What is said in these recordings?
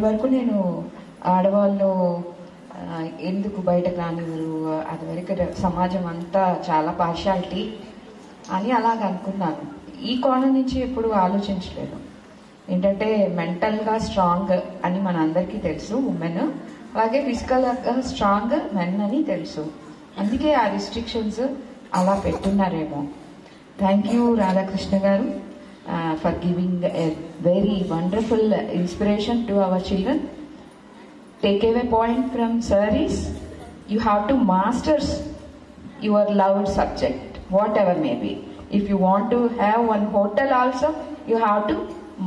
వరకు నేను ఆడవాళ్ళు ఎందుకు బయటకు రానివ్వరు, అది వరకు సమాజం అంతా చాలా పార్షాలిటీ అని అలాగ అనుకున్నాను. ఈ కోణం నుంచి ఎప్పుడు ఆలోచించలేదు. ఏంటంటే మెంటల్గా స్ట్రాంగ్ అని మన అందరికీ తెలుసు ఉమెన్, అలాగే ఫిజికల్గా స్ట్రాంగ్ మెన్ అని తెలుసు. అందుకే ఆ రిస్ట్రిక్షన్స్ అలా పెట్టున్నారేమో. థ్యాంక్ యూ రాధాకృష్ణ గారు for giving a very wonderful inspiration to our children. Take away point from sir is you have to master your loved subject, whatever may be. If you want to have one hotel also, you have to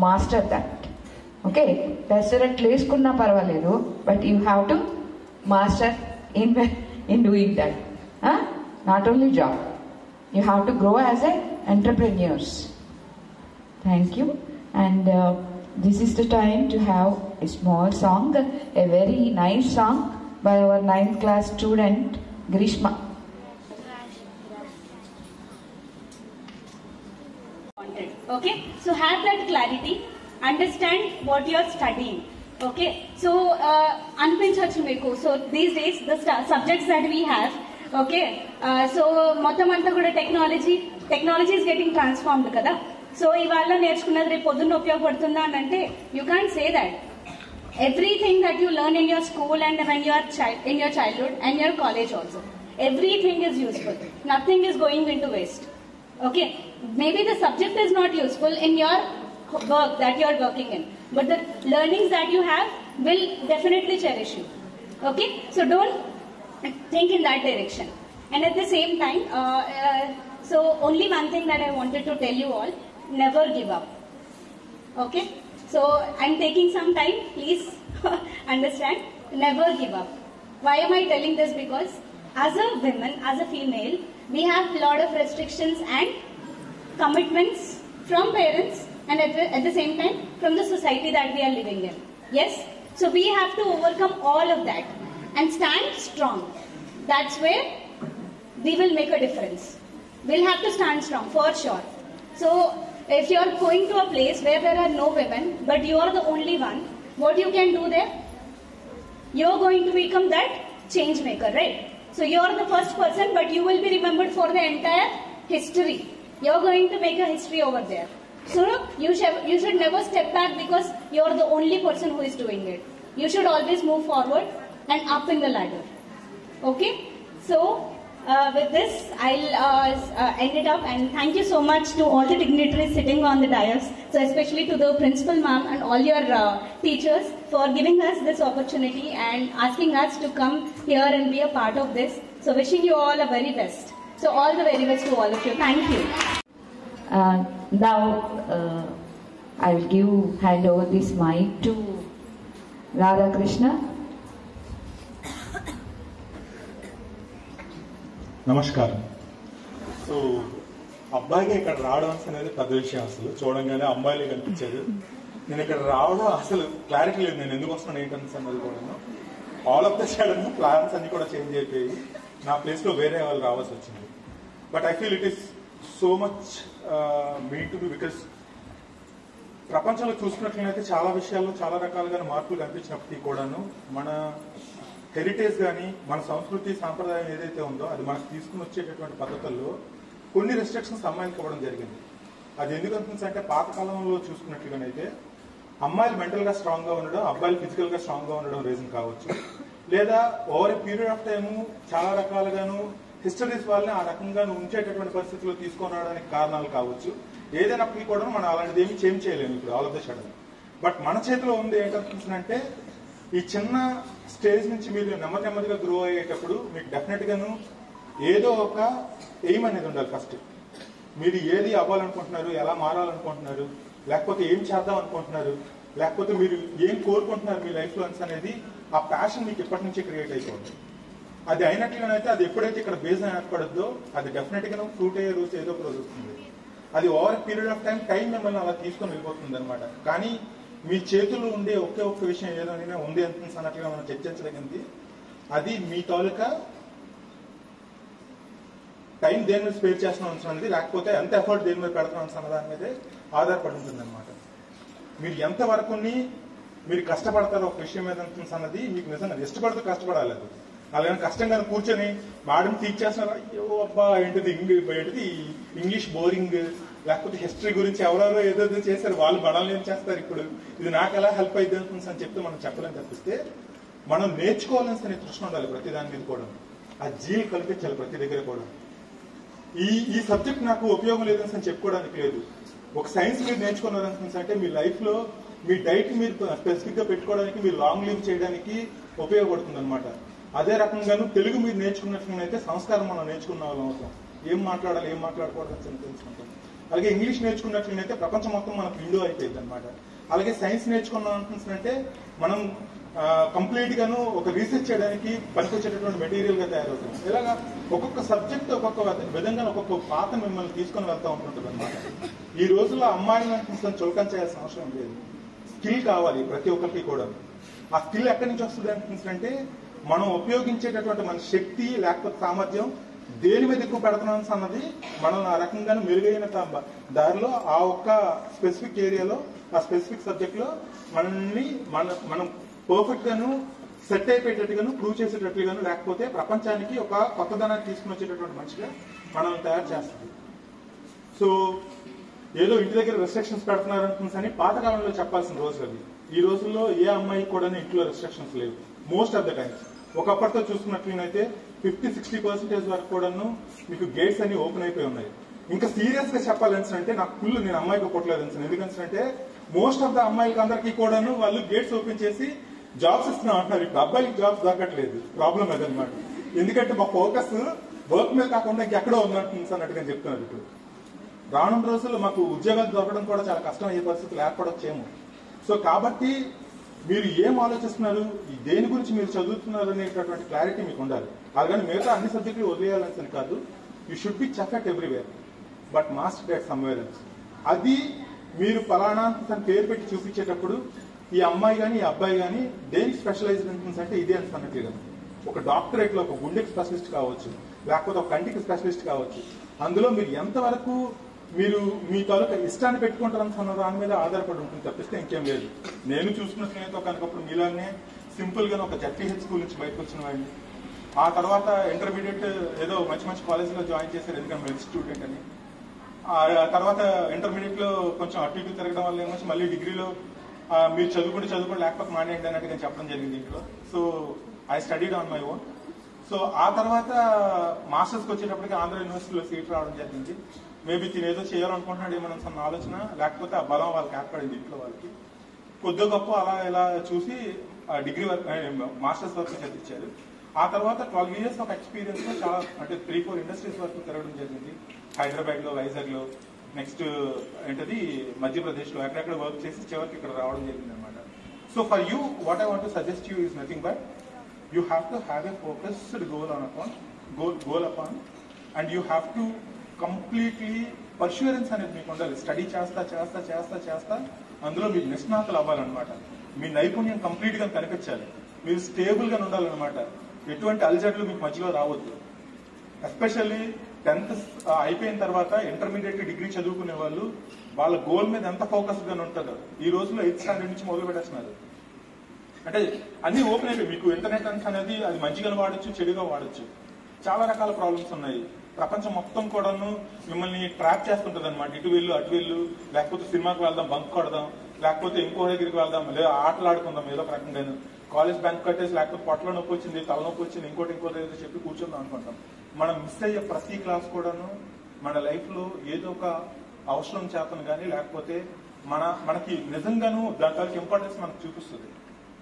master that. Okay, restaurant leskunna parvaledu, but you have to master in doing that. Not only job, you have to grow as a entrepreneurs. Thank you. And this is the time to have a small song, a very nice song by our 9th class student Grishma. Okay, so have that clarity, understand what you are studying. Okay, so anpinchachu meeku. So these days the subjects that we have, okay, so మొత్తం అంతా కూడా technology is getting transformed kada. So ఇవాళ నేర్చుకున్నది రేపు పొద్దున్న ఉపయోగపడుతుందా అని అంటే you can say that everything that you learn in your school and when your in your childhood and your college also, everything is useful. Nothing is going into waste. Okay, maybe the subject is not useful in your work that you are working in, but the learnings that you have will definitely cherish you. Okay, so don't think in that direction. And at the same time, so only one thing that I wanted to tell you all: never give up. Okay, so I'm taking some time, please understand, never give up. Why am I telling this? Because as a woman, as a female, we have a lot of restrictions and commitments from parents and at the same time from the society that we are living in. Yes, so we have to overcome all of that and stand strong. That's where we will make a difference. We'll have to stand strong for sure. So if you are going to a place where there are no women but you are the only one, what you can do there? You are going to become that change maker, right? So you are the first person, but you will be remembered for the entire history. You are going to make a history over there. So you should never step back because you are the only person who is doing it. You should always move forward and up in the ladder. Okay, so with this, I'll end it up, and thank you so much to all the dignitaries sitting on the dais, so especially to the principal ma'am and all your teachers for giving us this opportunity and asking us to come here and be a part of this. So wishing you all a very best. So all the very best to all of you. Thank you. Now I will hand over this mic to Radha Krishna. నమస్కారం. So అబ్బాయికి ఇక్కడ రావడం అనేది పెద్ద విషయం. అసలు చూడంగానే అమ్మాయిలు కనిపించారు. నేను ఇక్కడ రావడం అసలు క్లారిటీ లేదు, నేను ఎందుకు వస్తున్నాను ఏంటనేసి అన్నది కూడా. All of the sudden plans అన్ని కూడా చేంజ్ అయిపోయి నా ప్లేస్ లో వేరే వాళ్ళు రావాల్సి వచ్చింది. But I feel it is so much me to be, because ప్రపంచంలో చూసుకున్నట్లయితే చాలా విషయాల్లో చాలా రకాలుగా మార్పులు కనిపించినప్పటికీ కూడాను మన హెరిటేజ్ కానీ మన సంస్కృతి సాంప్రదాయం ఏదైతే ఉందో అది మనకు తీసుకుని వచ్చేటటువంటి పద్ధతుల్లో కొన్ని రెస్ట్రిక్షన్స్ అమ్మాయిలకు ఇవ్వడం జరిగింది. అది ఎందుకు అనిపిస్తుంది పాతకాలంలో చూసుకున్నట్లుగానైతే అమ్మాయిలు మెంటల్ గా స్ట్రాంగ్ గా ఉండడం, అబ్బాయిలు ఫిజికల్ గా స్ట్రాంగ్ గా ఉండడం రీజన్ కావచ్చు, లేదా over a period of time చాలా రకాలుగాను హిస్టరీస్ వాళ్ళని ఆ రకంగా ఉంచేటటువంటి పరిస్థితుల్లో తీసుకొని రావడానికి కారణాలు కావచ్చు. ఏదైనప్పటికీ కూడా మనం అలాంటిది ఏమి చేంజ్ చేయలేము ఇప్పుడు all of the sudden. But మన చేతిలో ఉంది ఏంటనిపిస్తుందంటే ఈ చిన్న స్టేజ్ నుంచి మీరు నెమ్మదిగా గ్రో అయ్యేటప్పుడు మీకు డెఫినెట్ గాను ఏదో ఒక ఎయిమ్ అనేది ఉండాలి. ఫస్ట్ మీరు ఏది అవ్వాలనుకుంటున్నారు, ఎలా మారాలనుకుంటున్నారు, లేకపోతే ఏం చేద్దాం అనుకుంటున్నారు, లేకపోతే మీరు ఏం కోరుకుంటున్నారు మీ లైఫ్ లో అనేది ఆ ప్యాషన్ మీకు ఇప్పటి నుంచి క్రియేట్ అయిపోతుంది. అది అయినట్లుగానైతే అది ఎప్పుడైతే ఇక్కడ బేస్ ఏర్పడద్దో అది డెఫినెట్ గా ఫ్రూట్ అయ్యే రోజు ఏదో ఒక రోజు వస్తుంది. అది ఓవర్ పీరియడ్ ఆఫ్ టైం మిమ్మల్ని అలా తీసుకొని వెళ్ళిపోతుంది అనమాట. కానీ మీ చేతుల్లో ఉండే ఒకే ఒక్క విషయం ఏదైనా ఉంది అన్నట్లుగా మనం చర్చించదగింది. అది మీ తాలూకా టైం దేని మీద స్పేర్ చేస్తున్నాం అనేది, లేకపోతే ఎంత ఎఫర్ట్ దేని మీద పెడుతున్నాం అన్న దాని మీదే ఆధారపడి ఉంటుంది అనమాట. మీరు ఎంత వరకుని మీరు కష్టపడతారు ఒక విషయం మీద అన్నది మీకు నిజంగా ఇష్టపడితే కష్టపడాలి. అది అలాగే కష్టంగా కూర్చొని మేడం టీచ్ చేస్తున్నారు, అయ్యో అబ్బా ఏంటిది ఇంగ్లీష్ బోరింగ్, లేకపోతే హిస్టరీ గురించి ఎవరెవరో ఏదో చేశారు, వాళ్ళు మనల్ని ఏం చేస్తారు, ఇప్పుడు ఇది నాకు ఎలా హెల్ప్ అయింది అని చెప్తే మనం చెప్పలేని తప్పిస్తే మనం నేర్చుకోవాలని తృష్ణ ఉండాలి ప్రతి దాని మీద కూడా. ఆ జీలు కల్పించాలి ప్రతి దగ్గర కూడా. ఈ సబ్జెక్ట్ నాకు ఉపయోగం లేదని చెప్పుకోవడానికి లేదు. ఒక సైన్స్ మీరు నేర్చుకున్నారని అంటే మీ లైఫ్ లో మీ డైట్ మీరు స్పెసిఫిక్ గా పెట్టుకోవడానికి, మీరు లాంగ్ లివ్ చేయడానికి ఉపయోగపడుతుంది అనమాట. అదే రకంగాను తెలుగు మీరు నేర్చుకున్నట్లయితే సంస్కారం మనం నేర్చుకున్న వాళ్ళం అవుతాం. ఏం మాట్లాడాలి ఏం మాట్లాడకూడదు అని తెలుసుకుంటాం. అలాగే ఇంగ్లీష్ నేర్చుకున్నట్లయితే ప్రపంచం మొత్తం మనకు విండో అయిపోయింది అనమాట. అలాగే సైన్స్ నేర్చుకున్నాం అనుకుంటున్నట్టే మనం కంప్లీట్ గాను ఒక రీసెర్చ్ చేయడానికి పనికొచ్చేటటువంటి మెటీరియల్ గా తయారవుతాం. ఇలాగా ఒక్కొక్క సబ్జెక్ట్ ఒక్కొక్క విధంగా ఒక్కొక్క పాత మిమ్మల్ని తీసుకొని వెళ్తా ఉంటుంటుంది అనమాట. ఈ రోజుల్లో అమ్మాయిలను అనిపిస్తుంది చులకన చేయాల్సిన అవసరం లేదు. స్కిల్ కావాలి ప్రతి ఒక్కరికి కూడా. ఆ స్కిల్ ఎక్కడి నుంచి వస్తుంది అనిపిస్తుందంటే మనం ఉపయోగించేటటువంటి మన శక్తి లేకపోతే సామర్థ్యం దేని మీద ఎక్కువ పెడుతున్నాం అన్నది మనల్ని ఆ రకంగా మెరుగైన దారిలో ఆ ఒక్క స్పెసిఫిక్ ఏరియాలో ఆ స్పెసిఫిక్ సబ్జెక్ట్ లో మనం పర్ఫెక్ట్ గాను సెట్ అయిపోయేటట్టుగాను ప్రూవ్ చేసేటట్టుగాను లేకపోతే ప్రపంచానికి ఒక కొత్తదనాన్ని తీసుకుని వచ్చేటటువంటి మనిషిగా మనల్ని తయారు చేస్తుంది. సో ఏదో ఇంటి దగ్గర రెస్ట్రిక్షన్స్ పెడుతున్నారు అనుకుని పాతకాలంలో చెప్పాల్సిన రోజులు అవి. ఈ రోజుల్లో ఏ అమ్మాయి కూడా ఇంట్లో రెస్ట్రిక్షన్స్ లేవు మోస్ట్ ఆఫ్ ద టైమ్స్. ఒకప్పటితో చూసుకున్నట్లయితే 50-60% వరకు కూడాను మీకు గేట్స్ అన్ని ఓపెన్ అయిపోయి ఉన్నాయి. ఇంకా సీరియస్ గా చెప్పాలంటే నాకు ఫుల్ నేను అమ్మాయికి కొట్టలేదు. ఎందుకంటే మోస్ట్ ఆఫ్ ద అమ్మాయిలకి అందరికీ కూడాను వాళ్ళు గేట్స్ ఓపెన్ చేసి జాబ్స్ ఇస్తున్నాం అంటున్నారు. ఇప్పుడు అబ్బాయికి జాబ్స్ దొరకట్లేదు. ప్రాబ్లం అదనమాట. ఎందుకంటే మా ఫోకస్ వర్క్ మీద కాకుండా ఇంకెక్కడో ఉన్నట్టుగా చెప్తున్నారు. ఇప్పుడు రానున్న రోజుల్లో మాకు ఉద్యోగాలు దొరకడం కూడా చాలా కష్టం అయ్యే పరిస్థితులు ఏర్పడొచ్చేమో. సో కాబట్టి మీరు ఏం ఆలోచిస్తున్నారు, దేని గురించి మీరు చదువుతున్నారు అనేటటువంటి క్లారిటీ మీకు ఉండాలి. అలాగని మిగతా అన్ని సబ్జెక్టులు వదిలేయాలని కాదు. యూ షుడ్ బి చఫెట్ everywhere but master that somewhere else. అది మీరు ఫలానా తన పేరు పెట్టి చూపించేటప్పుడు ఈ అమ్మాయి కానీ ఈ అబ్బాయి కానీ దేనికి స్పెషలైజ్డ్ అంటే ఇదే అనుకున్నట్లేదు. ఒక డాక్టరేట్ లో ఒక గుండెకి స్పెషలిస్ట్ కావచ్చు, లేకపోతే ఒక కంటికి స్పెషలిస్ట్ కావచ్చు. అందులో మీరు ఎంతవరకు మీరు మీ తాలూకా ఇష్టాన్ని పెట్టుకుంటారన్న దాని మీద ఆధారపడి ఉంటుంది తప్పిస్తే ఇంకేం లేదు. నేను చూసుకున్నట్లయితే ఒకనప్పుడు మీలానే సింపుల్ గా ఒక జడ్పీహెచ్ స్కూల్ నుంచి బయటకు వచ్చిన వాడిని. ఆ తర్వాత ఇంటర్మీడియట్ ఏదో మంచి మంచి కాలేజీలో జాయిన్ చేశారు, ఎందుకంటే మెడిసిన్ స్టూడెంట్ అని. ఆ తర్వాత ఇంటర్మీడియట్ లో కొంచెం అటు ఇటు తిరగడం వల్ల ఏమో మళ్ళీ డిగ్రీలో మీరు చదువుకుంటే లేకపోతే మానేయండి అన్నట్టుగా చెప్పడం జరిగింది ఇంట్లో. So I studied on my own. So ఆ తర్వాత మాస్టర్స్కి వచ్చేటప్పటికి ఆంధ్ర యూనివర్సిటీలో సీట్ రావడం జరిగింది. మేబీ తినేదో చేయాలనుకుంటున్నాడు ఏమన్నా అన్న ఆలోచన, లేకపోతే ఆ బలం వాళ్ళకి ఏర్పడింది ఇంట్లో వాళ్ళకి. కొద్ది గొప్ప అలా ఇలా చూసి డిగ్రీ వరకు మాస్టర్స్ వరకు చదివించారు. ఆ తర్వాత 12 years ఆఫ్ ఎక్స్పీరియన్స్ లో చాలా అంటే 3-4 ఇండస్ట్రీస్ వరకు తిరగడం జరిగింది. హైదరాబాద్ లో, వైజాగ్ లో, నెక్స్ట్ ఏంటది మధ్యప్రదేశ్ లో ఎక్కడెక్కడ వర్క్ చేసి చివరికి ఇక్కడ రావడం జరిగింది అనమాట. So for you what I want to suggest you is nothing but you have to have a focused goal upon and you have to completely perseverance అనేది మీకు ఉండాలి. స్టడీ చేస్తా అందులో మీకు నిష్ణాతులు అవ్వాలన్నమాట. మీ నైపుణ్యం కంప్లీట్ గా కనిపించాలి. మీరు స్టేబుల్ గా ఉండాలన్నమాట. ఎటువంటి అలజడులు మీకు మధ్యలో రావద్దు. ఎస్పెషల్లీ 10th అయిపోయిన తర్వాత ఇంటర్మీడియట్ డిగ్రీ చదువుకునే వాళ్ళు వాళ్ళ గోల్ మీద ఎంత ఫోకస్డ్ గా ఉంటుందో ఈ రోజుల్లో 8th standard నుంచి మొదలు పెట్టేస్తున్నారు. అంటే అన్ని ఓపెన్ అయిపోయి మీకు ఇంటర్నెట్ అనేది అది మంచిగా వాడచ్చు, చెడుగా వాడచ్చు. చాలా రకాల ప్రాబ్లమ్స్ ఉన్నాయి. ప్రపంచం మొత్తం కూడాను మిమ్మల్ని ట్రాప్ చేస్తుంటది అనమాట. ఇటు వెళ్ళు అటు వెళ్ళు, లేకపోతే సినిమాకి వెళ్దాం, బంక్ కొడదాం, లేకపోతే ఇంకో దగ్గరికి వెళ్దాం, లేదా ఆటలు ఆడుకుందాం ఏదో ఒక రకంగా. కాలేజ్ బ్యాంక్ కట్టేసి లేకపోతే పొట్టలో నొప్పి వచ్చింది, తలనొప్పి వచ్చింది, ఇంకోటి ఏదో చెప్పి కూర్చుందాం అనుకుంటాం. మనం మిస్ అయ్యే ప్రతి క్లాస్ కూడాను మన లైఫ్ లో ఏదో ఒక అవసరం చేతను కానీ లేకపోతే మనకి నిజంగాను దాని ఇంపార్టెన్స్ మనకు చూపిస్తుంది.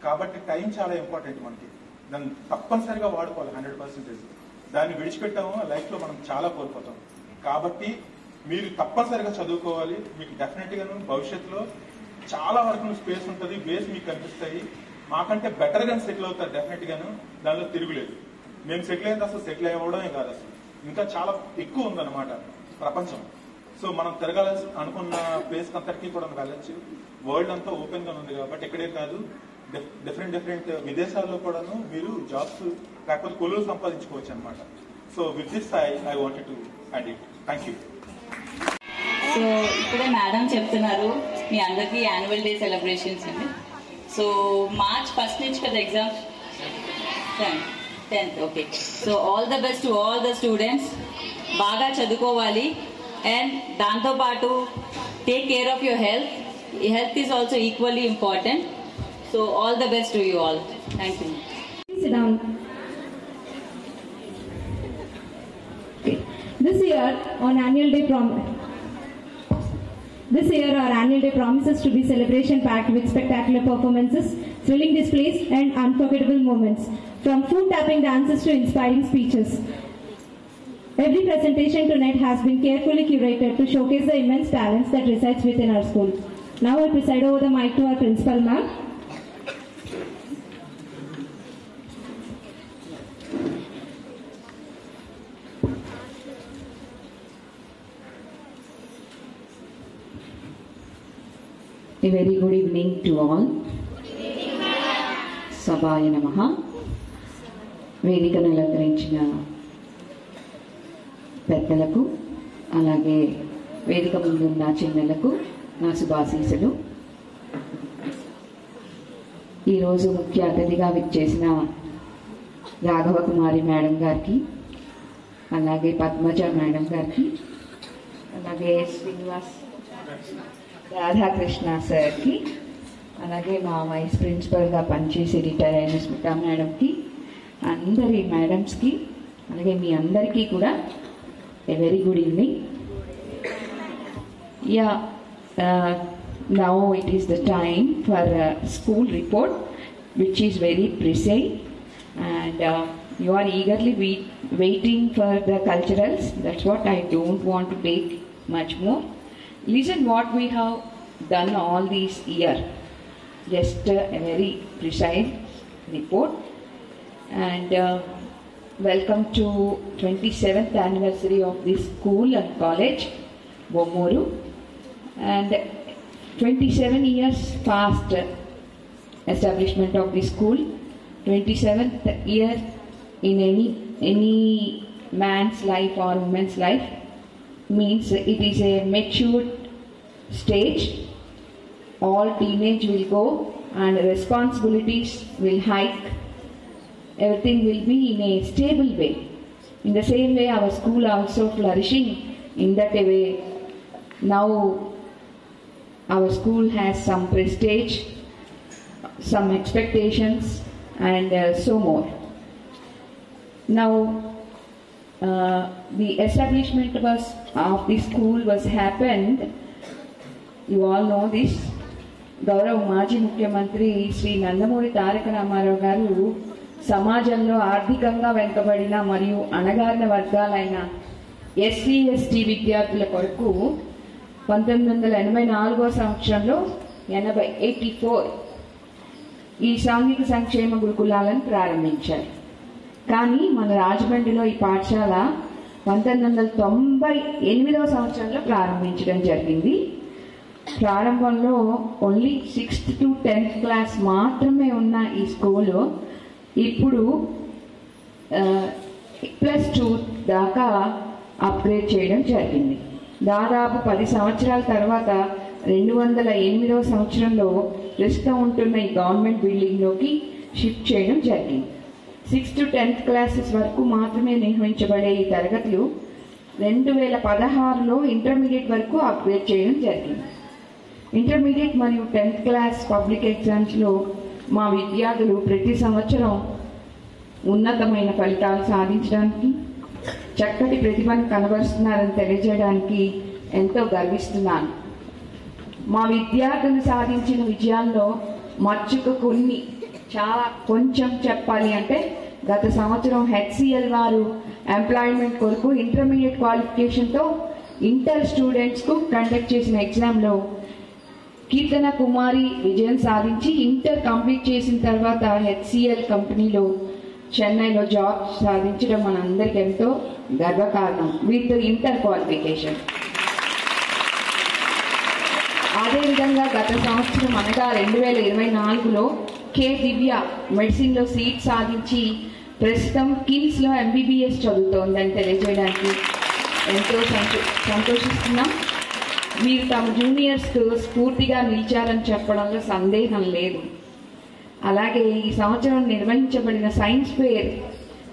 కాబట్టి టైం చాలా ఇంపార్టెంట్ మనకి. దాన్ని తప్పనిసరిగా వాడుకోవాలి 100%. దాన్ని విడిచిపెట్టాము లైఫ్ లో మనం చాలా కోల్పోతాం. కాబట్టి మీరు తప్పనిసరిగా చదువుకోవాలి. మీకు డెఫినెట్ గాను భవిష్యత్తులో చాలా వరకు స్పేస్ ఉంటుంది, బేస్ మీకు కనిపిస్తాయి. మాకంటే బెటర్ గా సెటిల్ అవుతారు డెఫినెట్ గాను, దానిలో తిరుగులేదు. మేము సెటిల్ అయితే అసలు సెటిల్ అవ్వడమే కాదు, అసలు ఇంకా చాలా ఎక్కువ ఉందన్నమాట ప్రపంచం. సో మనం తిరగాల్సి అనుకున్న ప్లేస్ అంతటికీ కూడా వెళ్ళొచ్చు. వరల్డ్ అంతా ఓపెన్ గా ఉంది కాబట్టి ఇక్కడే కాదు, డిఫరెంట్ విదేశాల్లో కూడాను మీరు జాబ్స్ లేకపోతే కొలువు సంపాదించుకోవచ్చు అనమాట. So with this I wanted to add it. Thank you. So ఇప్పుడే మేడం చెప్తున్నారు మీ అందరికీ యాన్యువల్ డే సెలబ్రేషన్స్ అండి. So March 1st నుంచి కదా exams 10th okay. So all the best to all the students. బాగా చదువుకోవాలి అండ్ దాంతోపాటు take care of your health. Health is also equally important. So all the best to you all. Thank you. Sit down. Okay. This year our annual day promises to be celebration packed with spectacular performances, thrilling displays and unforgettable moments, from food tapping dances to inspiring speeches. Every presentation tonight has been carefully curated to showcase the immense talents that resides within our school. Now I preside over the mic to our principal ma'am. A very good evening to all. Sabhaya Namaha. వేదికను అలంకరించిన పెద్దలకు అలాగే వేదిక ముందున్న చిన్నలకు నా శుభాశీస్సులు. ఈరోజు ముఖ్య అతిథిగా విచ్చేసిన రాఘవ కుమారి మేడం గారికి, అలాగే పద్మజ మేడం గారికి, అలాగే శ్రీనివాస్ రాధాకృష్ణ సార్కి, అలాగే మా వైస్ ప్రిన్సిపల్గా పనిచేసి రిటైర్ అయిన స్మితా మేడంకి, అందరి మేడమ్స్కి, అలాగే మీ అందరికీ కూడా a very good evening. Now it is the time for school report, which is very precise, and you are eagerly waiting for the culturals. That's what I don't want to take much more. Listen what we have done all these year. Just a very precise report. And welcome to 27th anniversary of this school and college, Bommuru. And 27 years past establishment of the school. 27th year in any man's life or woman's life means it is a mature stage. All teenage will go and responsibilities will hike. Everything will be in a stable way. In the same way our school also flourishing in that way. Now our school has some prestige, some expectations and so more. Now the establishment of the school was happened, you all know this. గౌరవ మాజీ ముఖ్యమంత్రి శ్రీ నందమూరి తారక రామారావు గారు సమాజంలో ఆర్థికంగా వెనుకబడిన మరియు అణగారిన వర్గాలైన SC ST విద్యార్థుల కొరకు 1984 సంవత్సరంలో 84 ఈ సాంఘిక సంక్షేమ గురుకులాలను ప్రారంభించారు. కానీ మన రాజమండ్రిలో ఈ పాఠశాల 1998 సంవత్సరంలో ప్రారంభించడం జరిగింది. ప్రారంభంలో only 6th to 10th class మాత్రమే ఉన్న ఈ స్కూలు ఇప్పుడు +2 దాకా అప్గ్రేడ్ చేయడం జరిగింది. దాదాపు 10 సంవత్సరాల తర్వాత 2008 సంవత్సరంలో ప్రస్తుతం ఉంటున్న ఈ గవర్నమెంట్ బిల్డింగ్లోకి షిఫ్ట్ చేయడం జరిగింది. 6th to 10th క్లాసెస్ వరకు మాత్రమే నిర్వహించబడే ఈ తరగతులు 2016లో ఇంటర్మీడియట్ వరకు అప్గ్రేడ్ చేయడం జరిగింది. ఇంటర్మీడియట్ మరియు 10th క్లాస్ పబ్లిక్ ఎగ్జామ్స్లో మా విద్యార్థులు ప్రతి సంవత్సరం ఉన్నతమైన ఫలితాలు సాధించడానికి, చక్కటి ప్రతిభను కనబరుస్తున్నారని తెలియజేయడానికి ఎంతో గర్విస్తున్నాను. మా విద్యార్థులు సాధించిన విజయాల్లో మచ్చుకు కొంచెం చెప్పాలి అంటే, గత సంవత్సరం HCL వారు ఎంప్లాయ్మెంట్ కొరకు ఇంటర్మీడియట్ క్వాలిఫికేషన్తో ఇంటర్ స్టూడెంట్స్కు కండక్ట్ చేసిన ఎగ్జామ్లో కీర్తన కుమారి విజయం సాధించి ఇంటర్ కంప్లీట్ చేసిన తర్వాత HCL కంపెనీలో చెన్నైలో జాబ్ సాధించడం మనందరికీ ఎంతో గర్వకారణం విత్ ఇంటర్ క్వాలిఫికేషన్. అదేవిధంగా గత సంవత్సరం అనగా 2024లో కే దివ్య మెడిసిన్లో సీట్ సాధించి ప్రస్తుతం కిమ్స్లో MBBS చదువుతోందని తెలియజేయడానికి ఎంతో సంతోషిస్తున్నాం. వీరు తమ జూనియర్స్కు స్ఫూర్తిగా నిలిచారని చెప్పడంలో సందేహం లేదు. అలాగే ఈ సంవత్సరం నిర్వహించబడిన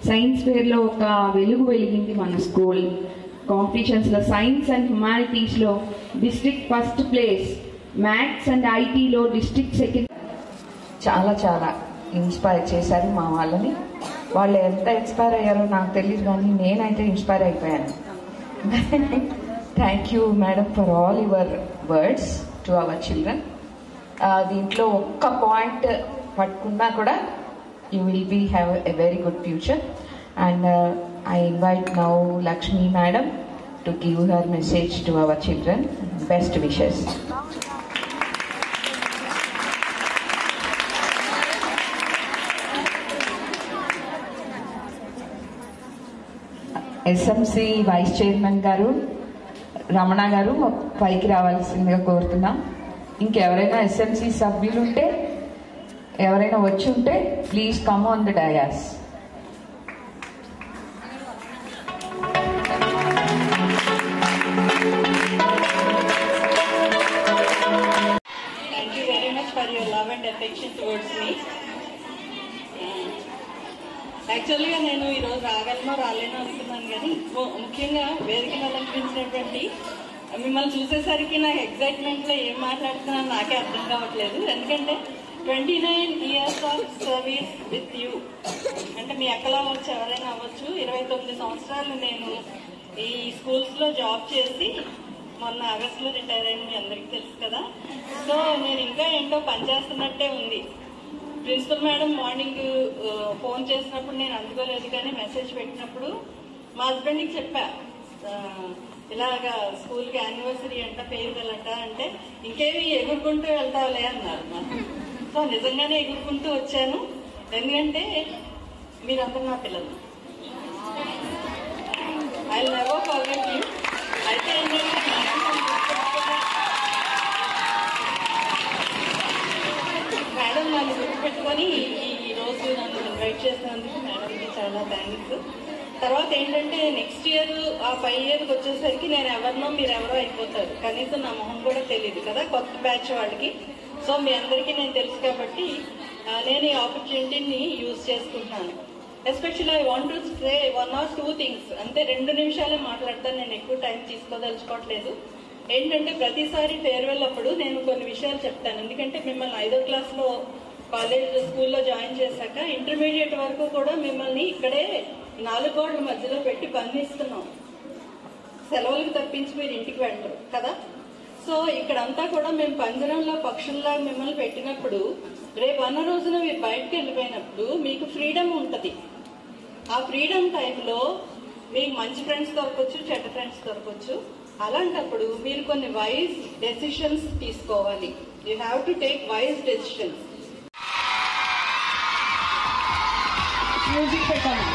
సైన్స్ ఫేర్లో ఒక వెలుగు వెలిగింది మన స్కూల్. కాంపిటీషన్స్లో సైన్స్ అండ్ హ్యుమానిటీస్లో district first place, maths and ఐటీలో డిస్ట్రిక్ట్ సెకండ్. చాలా చాలా ఇన్స్పైర్ చేశారు మా వాళ్ళని. వాళ్ళు ఎంత ఇన్స్పైర్ అయ్యారో నాకు తెలియదు, కానీ నేనైతే ఇన్స్పైర్ అయిపోయాను. Thank you madam for all your words to our children. దీంట్లో ఒక్క పాయింట్ పట్టుకున్నా కూడా you will be have a very good future. And I invite now Lakshmi madam to give her message to our children. Best wishes. SMC vice chairman గారు రమణ గారు పైకి రావాల్సిందిగా కోరుతున్నాం. ఇంకెవరైనా ఎస్ఎంసి సభ్యులు ఉంటే, ఎవరైనా వచ్చి ఉంటే please come on the dais. Thank you very much for your love and affection towards me. యాక్చువల్గా నేను ఈరోజు రాగలనో రాలేనో అనుకున్నాను, కానీ ముఖ్యంగా వేదికను అలంకరించినటువంటి మిమ్మల్ని చూసేసరికి నాకు ఎగ్జైట్మెంట్లో ఏం మాట్లాడుతున్నాను నాకే అర్థం కావట్లేదు. ఎందుకంటే 29 years of service with you అంటే మీ అక్కలా అవ్వచ్చు, ఎవరైనా అవ్వచ్చు. 29 సంవత్సరాలు నేను ఈ స్కూల్స్లో జాబ్ చేసి మొన్న ఆగస్టులో రిటైర్ అయింది, మీ అందరికీ తెలుసు కదా. సో నేను ఇంకా ఏంటో పనిచేస్తున్నట్టే ఉంది. ప్రిన్సిపల్ మేడం మార్నింగ్ ఫోన్ చేసినప్పుడు నేను అందుకోలేదు, కానీ మెసేజ్ పెట్టినప్పుడు మా హస్బెండ్కి చెప్పా, ఇలాగా స్కూల్కి యానివర్సరీ అంట, ఫేర్వెల్ అంట అంటే, ఇంకేమి ఎగురుకుంటూ వెళ్తావులే అన్నారు. సో నిజంగానే ఎగురుకుంటూ వచ్చాను, ఎందుకంటే మీరందరూ నా పిల్లలు. I never forget you. అయితే ఏంటంటే మేడం నన్ను గుర్తుపెట్టుకొని ఈ రోజు నన్ను ఇన్వైట్ చేసినందుకు మేడంకి చాలా థ్యాంక్స్. తర్వాత ఏంటంటే నెక్స్ట్ ఇయర్ ఆ 5 years వచ్చేసరికి నేను ఎవరినో మీరు ఎవరో అయిపోతారు, కనీసం నా మొహం కూడా తెలియదు కదా కొత్త బ్యాచ్ వాళ్ళకి. సో మీ అందరికీ నేను తెలుసు కాబట్టి నేను ఈ ఆపర్చునిటీని యూజ్ చేసుకుంటున్నాను. Especially I want to say 1 or 2 things. అంతే 2 నిమిషాలే మాట్లాడతాను, నేను ఎక్కువ టైం తీసుకోదలుచుకోవట్లేదు. ఏంటంటే ప్రతిసారి ఫేర్వెల్ అప్పుడు నేను కొన్ని విషయాలు చెప్తాను, ఎందుకంటే మిమ్మల్ని 5వ క్లాస్లో స్కూల్లో జాయిన్ చేశాక ఇంటర్మీడియట్ వరకు కూడా మిమ్మల్ని ఇక్కడే 4 గోడల మధ్యలో పెట్టి బంధిస్తున్నాం. సెలవులకు తప్పించి మీరు ఇంటికి వెళ్ళరు కదా. సో ఇక్కడంతా కూడా మేము పంజరంలో పక్షుల్లా మిమ్మల్ని పెట్టినప్పుడు రేపు అన్న రోజున మీరు బయటకు వెళ్ళిపోయినప్పుడు మీకు ఫ్రీడమ్ ఉంటుంది. ఆ ఫ్రీడమ్ టైంలో మీకు మంచి ఫ్రెండ్స్ దొరకవచ్చు, చెడ్డ ఫ్రెండ్స్ దొరకవచ్చు. అలాంటప్పుడు మీరు కొన్ని వైజ్ డెసిషన్స్ తీసుకోవాలి. You have to take wise decisions. Music పెట్టాలి.